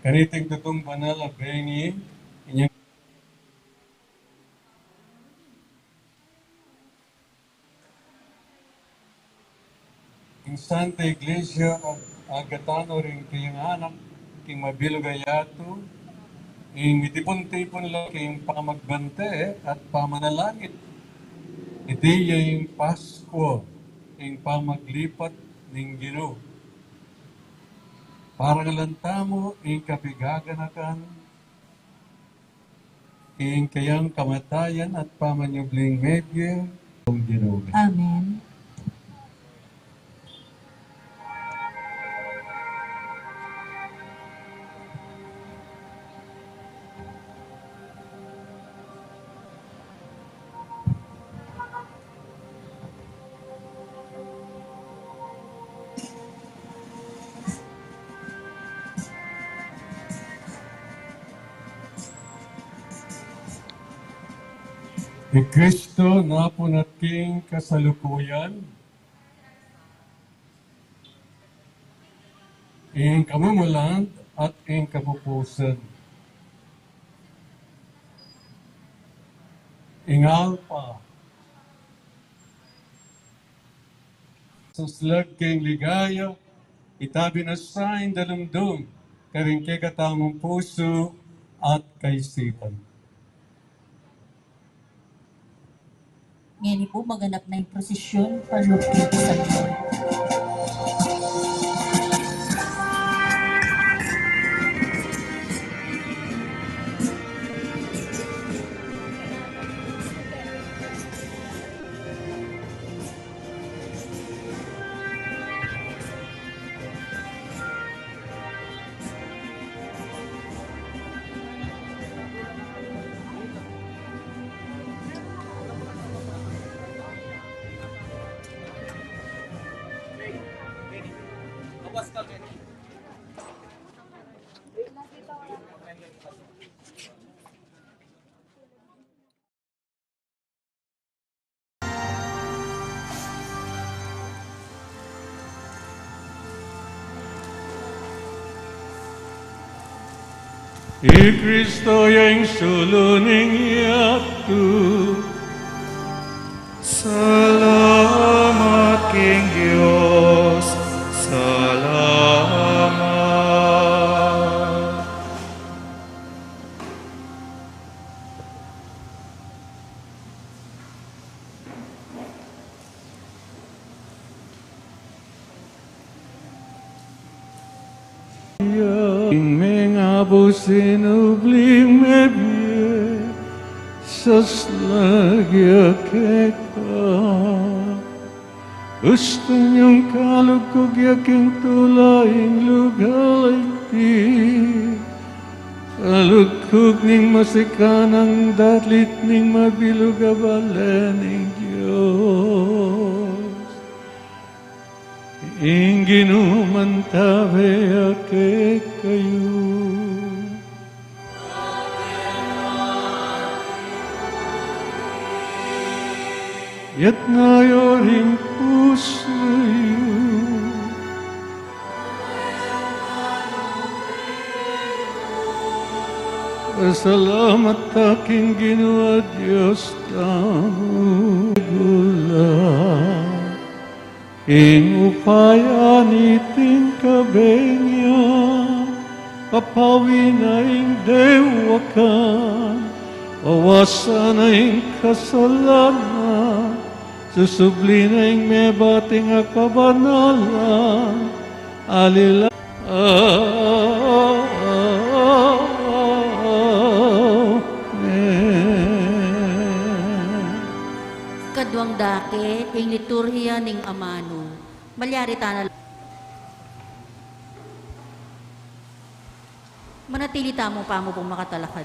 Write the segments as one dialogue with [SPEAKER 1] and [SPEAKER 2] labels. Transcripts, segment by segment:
[SPEAKER 1] Kaniting tutong banal na bengi, inyong Santa Iglesia agatano rin kayong anak, king mabilugayato, ing itipon-tipon lang kayong pamagbante at pamanalangit. Iti yung Pasko, ing pamaglipat ng Ginoo. Para lantamo, ing kapigaganakan, ing kayang kamatayan at pamanyubling medyo ng Ginoo.
[SPEAKER 2] Amen.
[SPEAKER 1] Ni Kristo na po nating kasalukuyan, ing kamumulan at ing kapupusan. Ingal pa. Suslag keng ligaya, itabi na sa indalumdum, karing kay katamong puso at kaisipan.
[SPEAKER 2] Ngayon po maganap na yung prosesyon panlupit sa Lord.
[SPEAKER 1] I Kristo yung suluning yato.
[SPEAKER 3] Salamat King Diyos,
[SPEAKER 1] Ing mga busin ubling mebye saslagya keka. Gusto niyong kalugkog yaking tulaing lugalay di. Kalugkog ning masikanang datlit ning mabilog abalen ning Diyos. Ing ginumantabe ake kayo. Yat na yoring puso'yo. Salamat aking ginawa Diyos tamo gula. Ing upaya niting kabenya, papawi na ing dewa ka, wawasan na ing kasalanan, susubli na ing mebating akabanalan, alila.
[SPEAKER 2] Kadwang dake, ing liturhiya ning amano. Malyari tanal. Manatili tamo pa mo pong makatalakad.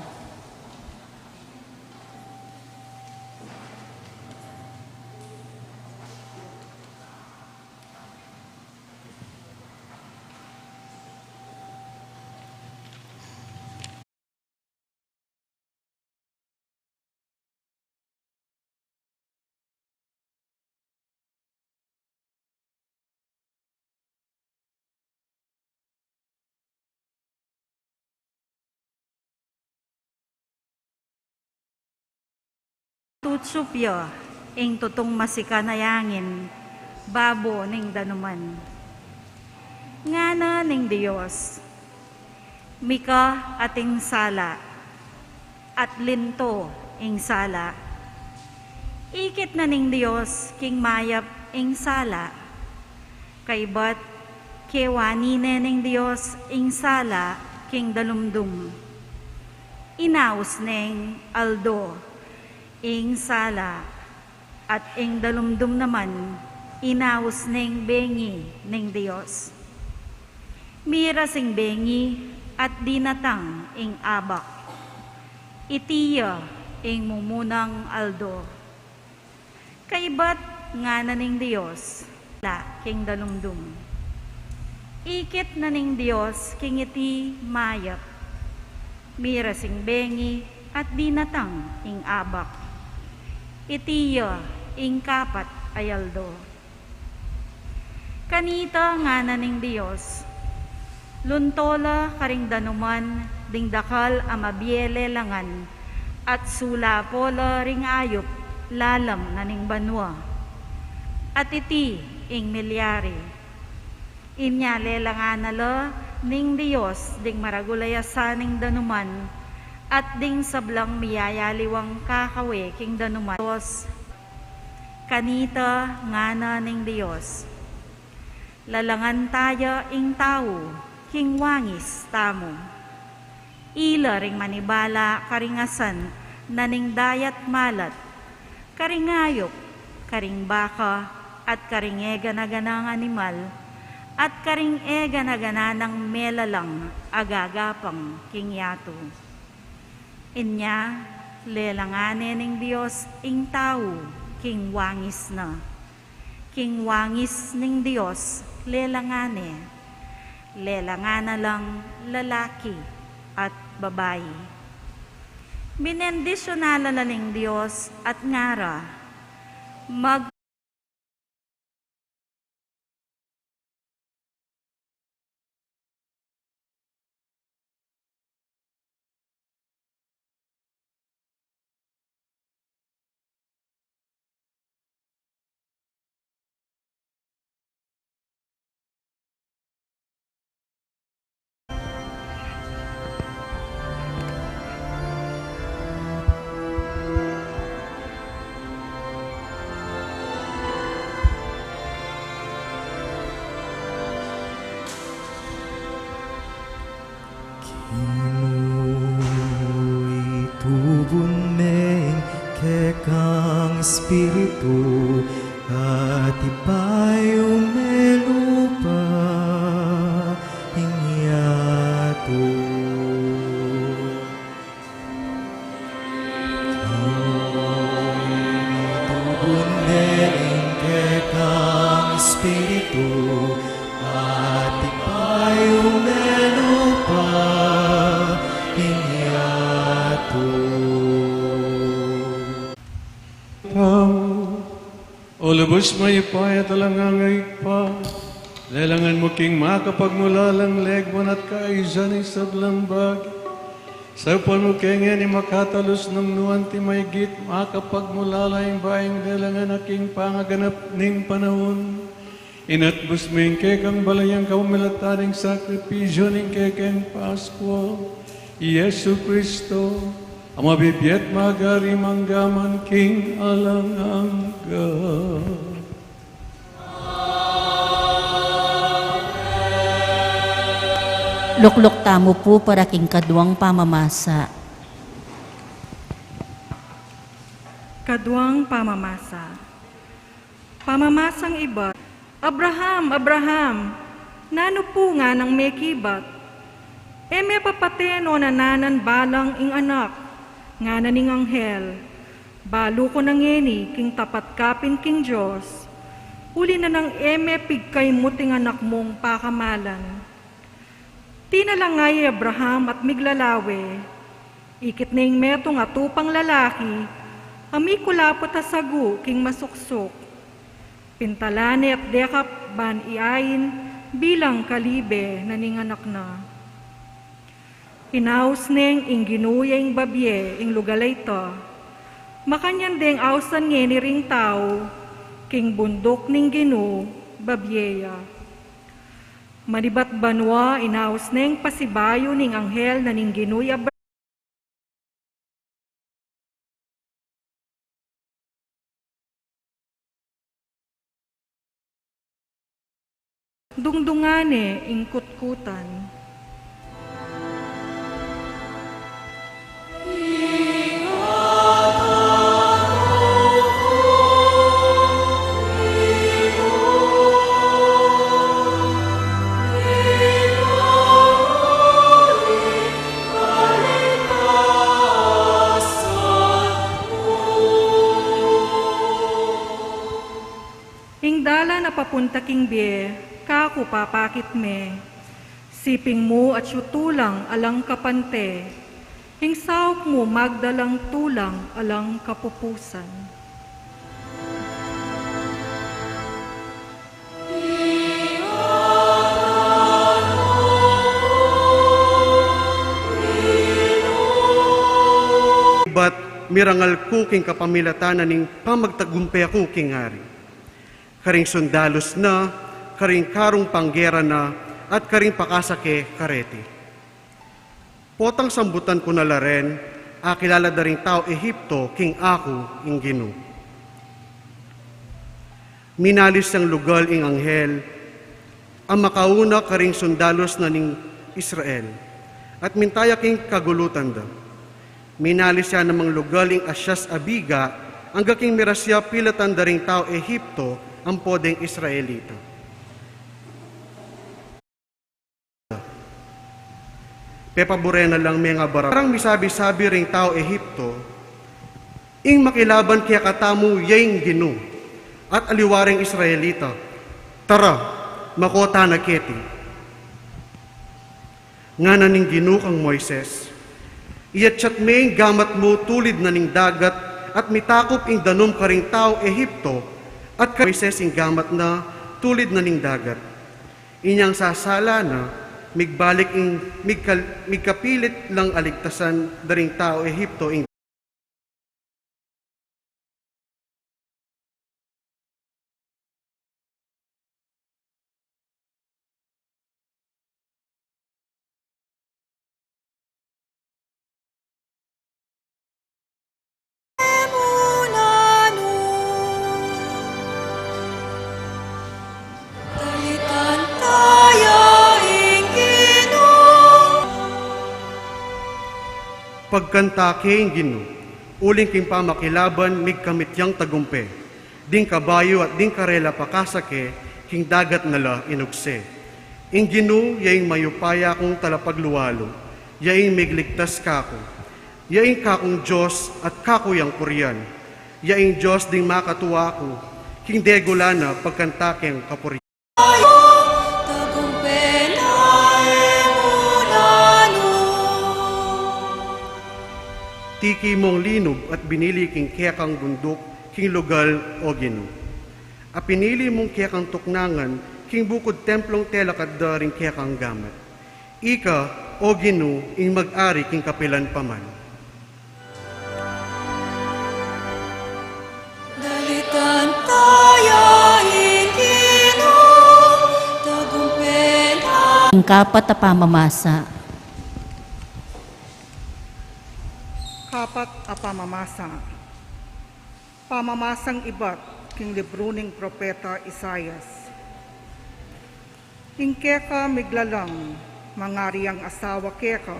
[SPEAKER 3] Tutsupyo, ing tutong masikanayangin, babo ning danuman. Ngana ning Diyos, mika ating sala, at linto ing sala. Ikit na ning Diyos, king mayap ing sala, kaybat kewanine ning Diyos ing sala, king dalumdum. Inaus ning aldo, ing sala, at ing dalumdum naman, inaus ning bengi ning Diyos. Mira sing bengi at dinatang ing abak. Itiya ing mumunang aldo. Kaibat nga na ning Diyos, la king dalumdum. Ikit na ning Diyos, king iti mayap. Mira sing bengi at dinatang ing abak. Itiya ing kapat ayaldo. Kanita nga na ning Diyos, luntola karing danuman, ding dakal amabiele langan, at sula pola ring ayop, lalam na ning banwa. At iti ing milyari. Inyale langan nala ning Diyos, ding maragulayasan ning danuman, at ding sablang miyayaliwang kakawe king danuman. Diyos, kanita ngana ning Diyos. Lalangan tayo ing tao, king wangis tamo. Ila ring manibala karingasan, naning dayat malat, karingayok, karing baka, at karing ega na ganang animal, at karing ega na gananang melalang agagapang king yato. Inya, lelangane ning Diyos ing tao, king wangis na. King wangis ning Diyos, lelangane. Lelangana lang lalaki at babae. Binendisyonala na ning Diyos at ngara,
[SPEAKER 4] Espiritu at ipayo melupa inyato. Tubundeng kekang Espiritu at ipayo melupa inyato.
[SPEAKER 1] O lubos may ipaya talangang pa, lelangan mo king makapagmulalang legwan at kaizan isablambag. Sa upon mo kengen ni makatalos ng nuan ti may git, makapagmulala yung bayang lelangan aking pangaganap ning panahon. Inatbus mo yung kekang balayang kamilataning sakripisyo ning kekeng Pasko. Yesu Kristo, ang mabibiyat magari manggaman king alangangga.
[SPEAKER 2] Luklok tamo po para king kadwang pamamasa.
[SPEAKER 3] Kadwang pamamasa. Pamamasang iba, Abraham, Abraham, nano po nga ng may kibat? E may papateno na nanan balang ing anak, nga naning anghel. Balo ko nang ngeni, king tapat kapin king Diyos. Uli na nang eme pigkay muting anak mong pakamalan. Tinalangay Abraham at miglalawe. Ikit na ing metong atupang lalaki, ami kulapot asagu king masuksok. Pintalane at dekap ban iain bilang kalibe na ning anak na. Inaus neng ing ginuya ing babye ing lugalay to. Makanyan deng ausan nge ni ring tao, king bundok ning ginu, babyeya. Manibat banwa inaus neng pasibayo ning anghel na ning ginuya dungdungane ing kutkutan. Ingdala na papunta king bie, kako papakit me. Siping mo at syutulang alang kapante. Hingsawk mo magdalang tulang alang kapupusan.
[SPEAKER 5] Bat mirangal kuking kapamilatanan ning pamagtagumpay ako king hari. Karing sundalos na, karing karong panggera na, at karing pakasake kareti. Potang sambutan ko na laren, akilala da ring tao Ehipto, king ako ing Ginu. Minalis ang lugal ing anghel, ang makauna karing sundalos na ning Israel, at mintaya king kagulutan da. Minalis siya namang lugal ing Asyas Abiga, ang gaking mirasya pilatan da ring tao Ehipto, ang podeng Israelita. Pepabure na lang mga bara. Parang misabi-sabi ring tao Ehipto, ing makilaban kaya katamu yang Ginu, at aliwaring Israelita. Tara, makota na keti. Nga na ning Ginu kang Moises, iyatsyat may gamat mo tulid na ning dagat, at mitakop ing danom karing tao Ehipto, at Moises ing gamat na tulid na ning dagat. Inyang sasala na, migbalik ing migkapilit lang aligtasan daring tao Ehipto ing pagkanta king Ginu, uling king pamakilaban mig kamityang tagumpe, ding kabayo at ding karela pakasake, king dagat nala inugse. Ing Ginu, yaing mayupaya kong talapagluwalo, yaing migligtas kako, yaing kakong Diyos at kakuyang Korean, yaing Diyos ding makatuwa ko, king degulana pagkantakeng kapuri. Tiki mong linub at binili king kekang bundok, king lugal o Ginu. A pinili mong kekang tuknangan, king bukod templong telakad daring kekang gamat. Ika, o Ginu, ing mag-ari king kapilan paman.
[SPEAKER 6] Dalitan tayo Ginu, tagumpela.
[SPEAKER 2] Ang kapat a pamamasa.
[SPEAKER 7] Kapat a pamamasa. Pamamasang ibat king libro ning propeta Isayas. Ing keka miglalang, mangariang asawa keka,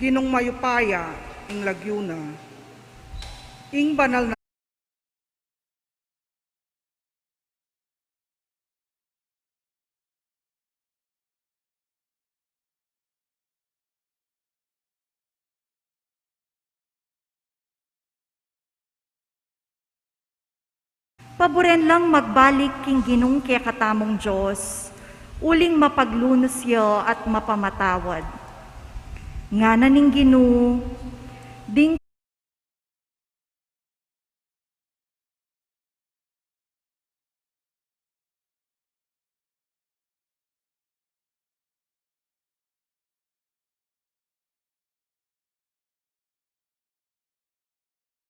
[SPEAKER 7] ginong mayupaya ing lagyuna, ing banal na
[SPEAKER 3] Paboren lang magbalik king ginung kaya katamong Diyos, uling mapaglunos yo at mapamatawad. Nga na ning Ginu, ding